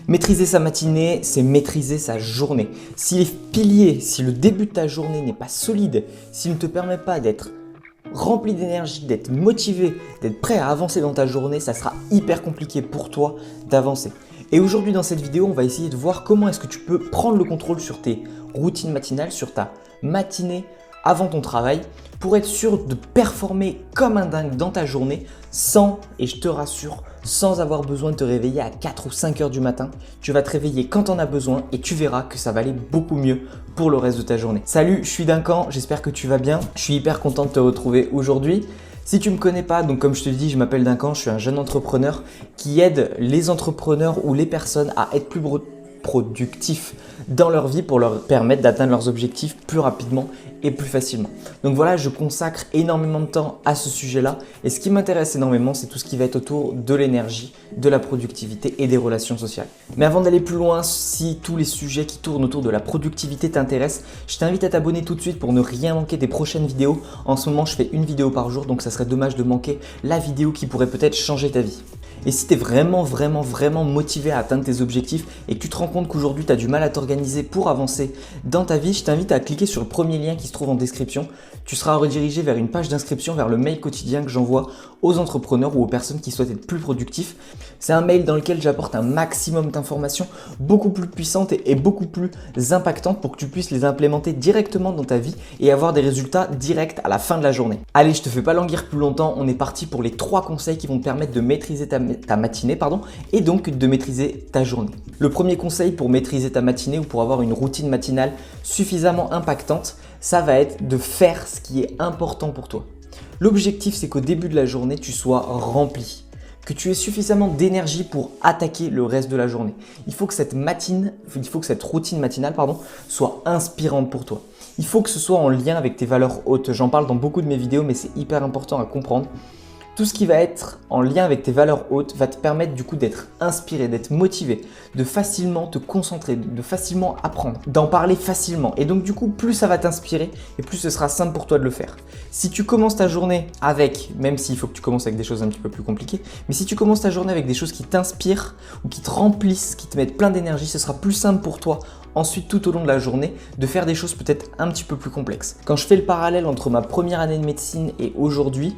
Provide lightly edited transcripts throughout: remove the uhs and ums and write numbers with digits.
Maîtriser sa matinée, c'est maîtriser sa journée. Si les piliers, si le début de ta journée n'est pas solide, s'il ne te permet pas d'être rempli d'énergie, d'être motivé, d'être prêt à avancer dans ta journée, ça sera hyper compliqué pour toi d'avancer. Et aujourd'hui dans cette vidéo, on va essayer de voir comment est-ce que tu peux prendre le contrôle sur tes routines matinales, sur ta matinée avant ton travail pour être sûr de performer comme un dingue dans ta journée sans, et je te rassure, sans avoir besoin de te réveiller à 4 ou 5 heures du matin. Tu vas te réveiller quand tu en as besoin et tu verras que ça va aller beaucoup mieux pour le reste de ta journée. Salut, je suis Duncan, j'espère que tu vas bien. Je suis hyper content de te retrouver aujourd'hui. Si tu ne me connais pas, donc comme je te le dis, je m'appelle Duncan, je suis un jeune entrepreneur qui aide les entrepreneurs ou les personnes à être plus productifs dans leur vie pour leur permettre d'atteindre leurs objectifs plus rapidement et plus facilement. Donc voilà, je consacre énormément de temps à ce sujet-là et ce qui m'intéresse énormément, c'est tout ce qui va être autour de l'énergie, de la productivité et des relations sociales. Mais avant d'aller plus loin, si tous les sujets qui tournent autour de la productivité t'intéressent, je t'invite à t'abonner tout de suite pour ne rien manquer des prochaines vidéos. En ce moment, je fais une vidéo par jour, donc ça serait dommage de manquer la vidéo qui pourrait peut-être changer ta vie. Et si tu es vraiment motivé à atteindre tes objectifs et que tu te rends compte qu'aujourd'hui tu as du mal à t'organiser pour avancer dans ta vie, je t'invite à cliquer sur le premier lien qui se trouve en description. Tu seras redirigé vers une page d'inscription vers le mail quotidien que j'envoie aux entrepreneurs ou aux personnes qui souhaitent être plus productifs. C'est un mail dans lequel j'apporte un maximum d'informations beaucoup plus puissantes et beaucoup plus impactantes pour que tu puisses les implémenter directement dans ta vie et avoir des résultats directs à la fin de la journée. Allez, je te fais pas languir plus longtemps, on est parti pour les 3 conseils qui vont te permettre de maîtriser ta matinée et donc de maîtriser ta journée. Le premier conseil pour maîtriser ta matinée ou pour avoir une routine matinale suffisamment impactante, ça va être de faire ce qui est important pour toi. L'objectif, c'est qu'au début de la journée, tu sois rempli, que tu aies suffisamment d'énergie pour attaquer le reste de la journée. Il faut que cette routine matinale soit inspirante pour toi. Il faut que ce soit en lien avec tes valeurs hautes. J'en parle dans beaucoup de mes vidéos, mais c'est hyper important à comprendre. Tout ce qui va être en lien avec tes valeurs hautes va te permettre du coup d'être inspiré, d'être motivé, de facilement te concentrer, de facilement apprendre, d'en parler facilement. Et donc du coup, plus ça va t'inspirer et plus ce sera simple pour toi de le faire. Si tu commences ta journée avec, même s'il faut que tu commences avec des choses un petit peu plus compliquées, mais si tu commences ta journée avec des choses qui t'inspirent ou qui te remplissent, qui te mettent plein d'énergie, ce sera plus simple pour toi ensuite tout au long de la journée de faire des choses peut-être un petit peu plus complexes. Quand je fais le parallèle entre ma première année de médecine et aujourd'hui,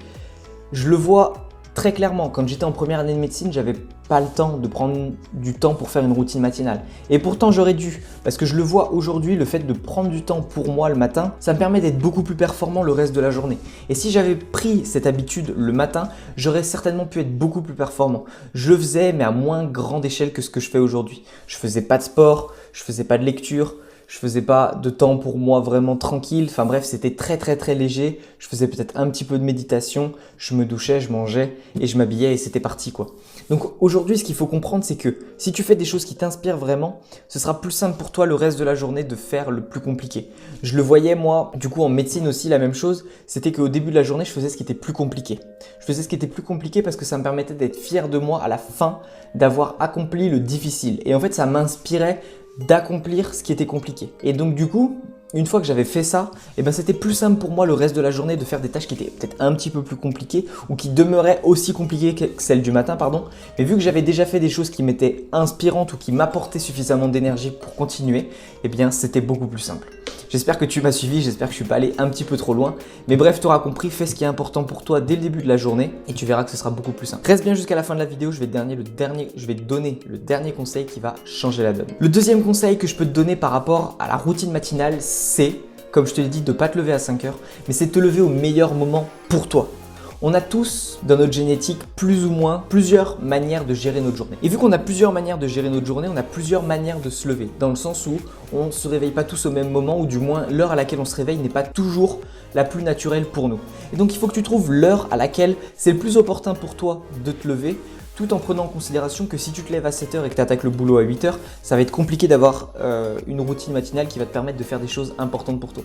je le vois très clairement. Quand j'étais en première année de médecine, j'avais pas le temps de prendre du temps pour faire une routine matinale. Et pourtant, j'aurais dû, parce que je le vois aujourd'hui, le fait de prendre du temps pour moi le matin, ça me permet d'être beaucoup plus performant le reste de la journée. Et si j'avais pris cette habitude le matin, j'aurais certainement pu être beaucoup plus performant. Je le faisais, mais à moins grande échelle que ce que je fais aujourd'hui. Je faisais pas de sport, je faisais pas de lecture, je faisais pas de temps pour moi vraiment tranquille. Enfin bref, c'était très léger. Je faisais peut-être un petit peu de méditation. Je me douchais, je mangeais et je m'habillais et c'était parti quoi. Donc aujourd'hui, ce qu'il faut comprendre, c'est que si tu fais des choses qui t'inspirent vraiment, ce sera plus simple pour toi le reste de la journée de faire le plus compliqué. Je le voyais moi, du coup en médecine aussi la même chose. C'était qu'au début de la journée, je faisais ce qui était plus compliqué. Je faisais ce qui était plus compliqué parce que ça me permettait d'être fier de moi à la fin, d'avoir accompli le difficile. Et en fait, ça m'inspirait d'accomplir ce qui était compliqué. Et donc du coup, une fois que j'avais fait ça, c'était plus simple pour moi le reste de la journée de faire des tâches qui étaient peut-être un petit peu plus compliquées ou qui demeuraient aussi compliquées que celles du matin, Mais vu que j'avais déjà fait des choses qui m'étaient inspirantes ou qui m'apportaient suffisamment d'énergie pour continuer, c'était beaucoup plus simple. J'espère que tu m'as suivi, j'espère que je suis pas allé un petit peu trop loin. Mais bref, tu auras compris, fais ce qui est important pour toi dès le début de la journée et tu verras que ce sera beaucoup plus simple. Reste bien jusqu'à la fin de la vidéo, je vais te donner le dernier conseil qui va changer la donne. Le deuxième conseil que je peux te donner par rapport à la routine matinale, c'est, comme je te l'ai dit, de ne pas te lever à 5 heures, mais c'est de te lever au meilleur moment pour toi. On a tous dans notre génétique plus ou moins plusieurs manières de gérer notre journée. Et vu qu'on a plusieurs manières de gérer notre journée, on a plusieurs manières de se lever. Dans le sens où on ne se réveille pas tous au même moment ou du moins l'heure à laquelle on se réveille n'est pas toujours la plus naturelle pour nous. Et donc il faut que tu trouves l'heure à laquelle c'est le plus opportun pour toi de te lever, tout en prenant en considération que si tu te lèves à 7 heures et que tu attaques le boulot à 8 heures, ça va être compliqué d'avoir une routine matinale qui va te permettre de faire des choses importantes pour toi.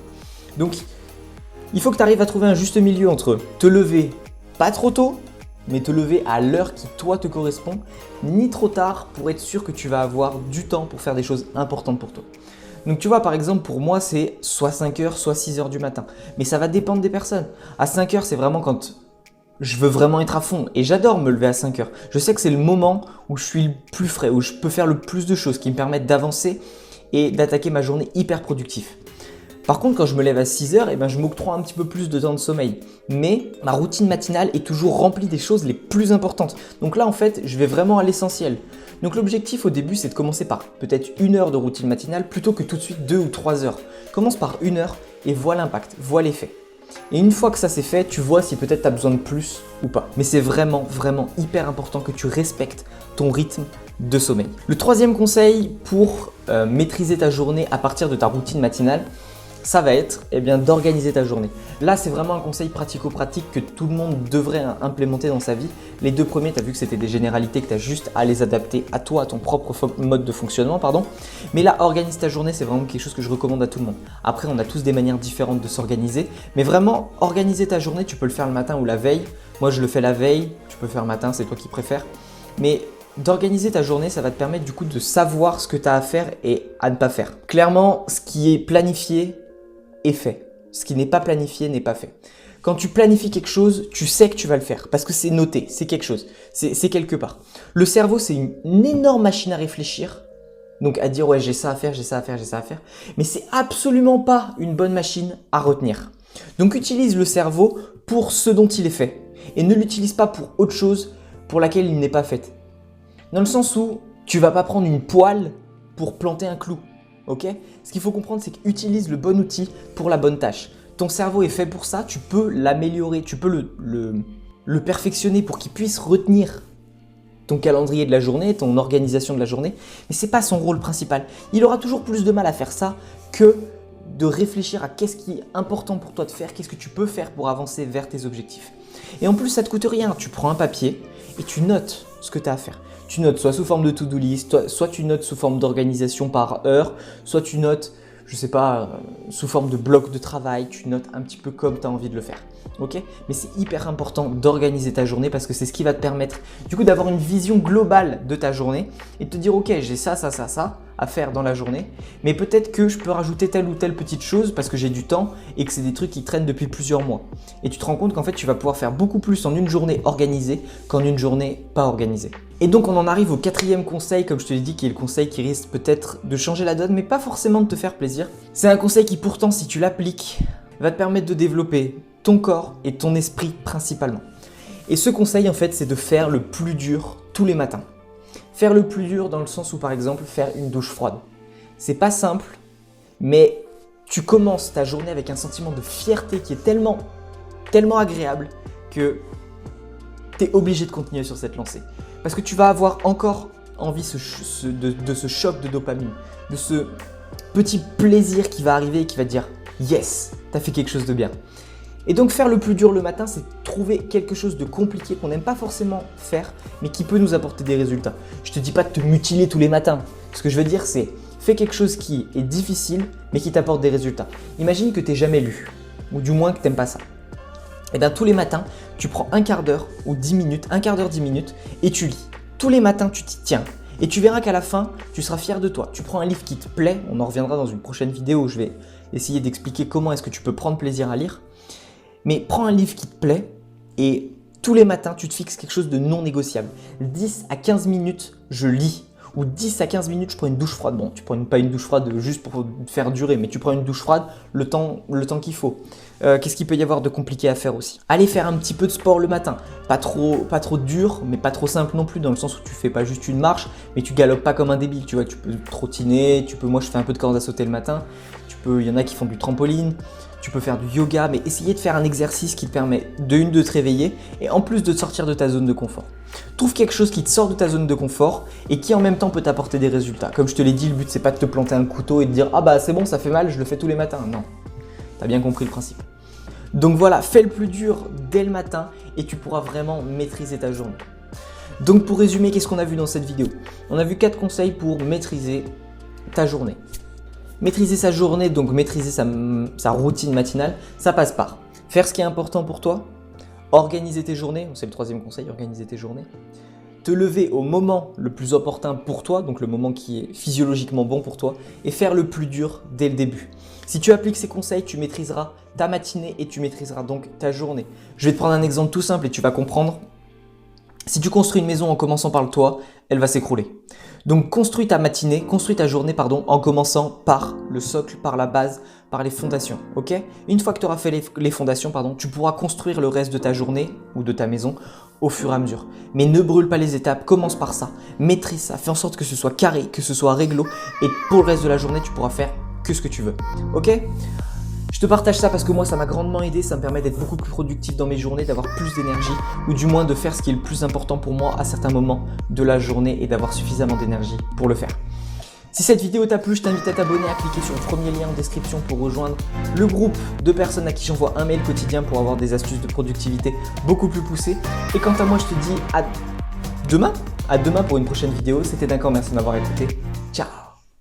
Donc il faut que tu arrives à trouver un juste milieu entre te lever pas trop tôt, mais te lever à l'heure qui toi te correspond, ni trop tard pour être sûr que tu vas avoir du temps pour faire des choses importantes pour toi. Donc tu vois, par exemple, pour moi, c'est soit 5 heures, soit 6 heures du matin. Mais ça va dépendre des personnes. À 5 heures, c'est vraiment quand je veux vraiment être à fond et j'adore me lever à 5 heures. Je sais que c'est le moment où je suis le plus frais, où je peux faire le plus de choses qui me permettent d'avancer et d'attaquer ma journée hyper productif. Par contre, quand je me lève à 6 heures, je m'octroie un petit peu plus de temps de sommeil. Mais ma routine matinale est toujours remplie des choses les plus importantes. Donc là, en fait, je vais vraiment à l'essentiel. Donc l'objectif au début, c'est de commencer par peut-être 1 heure de routine matinale plutôt que tout de suite 2 ou 3 heures. Commence par 1 heure et vois l'impact, vois l'effet. Et une fois que ça c'est fait, tu vois si peut-être tu as besoin de plus ou pas. Mais c'est vraiment, vraiment hyper important que tu respectes ton rythme de sommeil. Le troisième conseil pour maîtriser ta journée à partir de ta routine matinale, ça va être d'organiser ta journée. Là, c'est vraiment un conseil pratico-pratique que tout le monde devrait implémenter dans sa vie. Les 2 premiers, tu as vu que c'était des généralités que tu as juste à les adapter à toi, à ton propre mode de fonctionnement. Mais là, organise ta journée, c'est vraiment quelque chose que je recommande à tout le monde. Après, on a tous des manières différentes de s'organiser. Mais vraiment, organiser ta journée, tu peux le faire le matin ou la veille. Moi, je le fais la veille. Tu peux le faire le matin, c'est toi qui préfères. Mais d'organiser ta journée, ça va te permettre du coup de savoir ce que tu as à faire et à ne pas faire. Clairement, ce qui est planifié est fait. Ce qui n'est pas planifié n'est pas fait. Quand tu planifies quelque chose, tu sais que tu vas le faire parce que c'est noté, c'est quelque chose, c'est quelque part. Le cerveau, c'est une énorme machine à réfléchir, donc à dire ouais j'ai ça à faire, j'ai ça à faire, j'ai ça à faire, mais c'est absolument pas une bonne machine à retenir. Donc utilise le cerveau pour ce dont il est fait et ne l'utilise pas pour autre chose pour laquelle il n'est pas fait. Dans le sens où tu vas pas prendre une poêle pour planter un clou. Okay, ce qu'il faut comprendre, c'est qu'utilise le bon outil pour la bonne tâche. Ton cerveau est fait pour ça, tu peux l'améliorer, tu peux le perfectionner pour qu'il puisse retenir ton calendrier de la journée, ton organisation de la journée, mais ce n'est pas son rôle principal. Il aura toujours plus de mal à faire ça que de réfléchir à qu'est-ce qui est important pour toi de faire, qu'est-ce que tu peux faire pour avancer vers tes objectifs. Et en plus, ça ne te coûte rien, tu prends un papier et tu notes ce que tu as à faire. Tu notes soit sous forme de to-do list, soit tu notes sous forme d'organisation par heure, soit tu notes, je sais pas, sous forme de bloc de travail, tu notes un petit peu comme tu as envie de le faire. Ok ? Mais c'est hyper important d'organiser ta journée parce que c'est ce qui va te permettre du coup d'avoir une vision globale de ta journée et de te dire ok, j'ai ça à faire dans la journée, mais peut-être que je peux rajouter telle ou telle petite chose parce que j'ai du temps et que c'est des trucs qui traînent depuis plusieurs mois. Et tu te rends compte qu'en fait tu vas pouvoir faire beaucoup plus en une journée organisée qu'en une journée pas organisée. Et donc on en arrive au 4e conseil, comme je te l'ai dit, qui est le conseil qui risque peut-être de changer la donne, mais pas forcément de te faire plaisir. C'est un conseil qui pourtant, si tu l'appliques, va te permettre de développer ton corps et ton esprit principalement. Et ce conseil en fait, c'est de faire le plus dur tous les matins. Faire le plus dur dans le sens où par exemple faire une douche froide. C'est pas simple, mais tu commences ta journée avec un sentiment de fierté qui est tellement agréable que tu es obligé de continuer sur cette lancée. Parce que tu vas avoir encore envie de ce choc de dopamine, de ce petit plaisir qui va arriver et qui va te dire « Yes, tu as fait quelque chose de bien ». Et donc faire le plus dur le matin, c'est trouver quelque chose de compliqué qu'on n'aime pas forcément faire, mais qui peut nous apporter des résultats. Je te dis pas de te mutiler tous les matins. Ce que je veux dire, c'est fais quelque chose qui est difficile, mais qui t'apporte des résultats. Imagine que tu n'es jamais lu, ou du moins que tu n'aimes pas ça. Et bien tous les matins, tu prends un quart d'heure ou 10 minutes, un quart d'heure, 10 minutes, et tu lis. Tous les matins, tu t'y tiens. Et tu verras qu'à la fin, tu seras fier de toi. Tu prends un livre qui te plaît, on en reviendra dans une prochaine vidéo où je vais essayer d'expliquer comment est-ce que tu peux prendre plaisir à lire. Mais prends un livre qui te plaît et tous les matins, tu te fixes quelque chose de non négociable. 10 à 15 minutes, je lis. Ou 10 à 15 minutes, je prends une douche froide. Bon, tu prends pas une douche froide juste pour te faire durer, mais tu prends une douche froide le temps qu'il faut. Qu'est-ce qu'il peut y avoir de compliqué à faire aussi? Allez faire un petit peu de sport le matin. Pas trop dur, mais pas trop simple non plus, dans le sens où tu fais pas juste une marche, mais tu galopes pas comme un débile. Tu vois, tu peux trottiner, moi je fais un peu de corde à sauter le matin. Il y en a qui font du trampoline. Tu peux faire du yoga, mais essayer de faire un exercice qui te permet de te réveiller et en plus de te sortir de ta zone de confort. Trouve quelque chose qui te sort de ta zone de confort et qui en même temps peut t'apporter des résultats. Comme je te l'ai dit, le but c'est pas de te planter un couteau et de dire « Ah bah c'est bon, ça fait mal, je le fais tous les matins ». Non, t'as bien compris le principe. Donc voilà, fais le plus dur dès le matin et tu pourras vraiment maîtriser ta journée. Donc pour résumer, qu'est-ce qu'on a vu dans cette vidéo? On a vu 4 conseils pour maîtriser ta journée. Maîtriser sa journée, donc maîtriser sa routine matinale, ça passe par faire ce qui est important pour toi, organiser tes journées, c'est le 3e conseil, organiser tes journées, te lever au moment le plus opportun pour toi, donc le moment qui est physiologiquement bon pour toi, et faire le plus dur dès le début. Si tu appliques ces conseils, tu maîtriseras ta matinée et tu maîtriseras donc ta journée. Je vais te prendre un exemple tout simple et tu vas comprendre. Si tu construis une maison en commençant par le toit, elle va s'écrouler. Donc construis ta journée en commençant par le socle, par la base, par les fondations. Ok ? Une fois que tu auras fait les fondations, tu pourras construire le reste de ta journée ou de ta maison au fur et à mesure. Mais ne brûle pas les étapes, commence par ça, maîtrise ça, fais en sorte que ce soit carré, que ce soit réglo et pour le reste de la journée, tu pourras faire que ce que tu veux. Ok ? Je te partage ça parce que moi, ça m'a grandement aidé, ça me permet d'être beaucoup plus productif dans mes journées, d'avoir plus d'énergie ou du moins de faire ce qui est le plus important pour moi à certains moments de la journée et d'avoir suffisamment d'énergie pour le faire. Si cette vidéo t'a plu, je t'invite à t'abonner, à cliquer sur le premier lien en description pour rejoindre le groupe de personnes à qui j'envoie un mail quotidien pour avoir des astuces de productivité beaucoup plus poussées. Et quant à moi, je te dis à demain pour une prochaine vidéo. C'était Duncan, merci de m'avoir écouté. Ciao!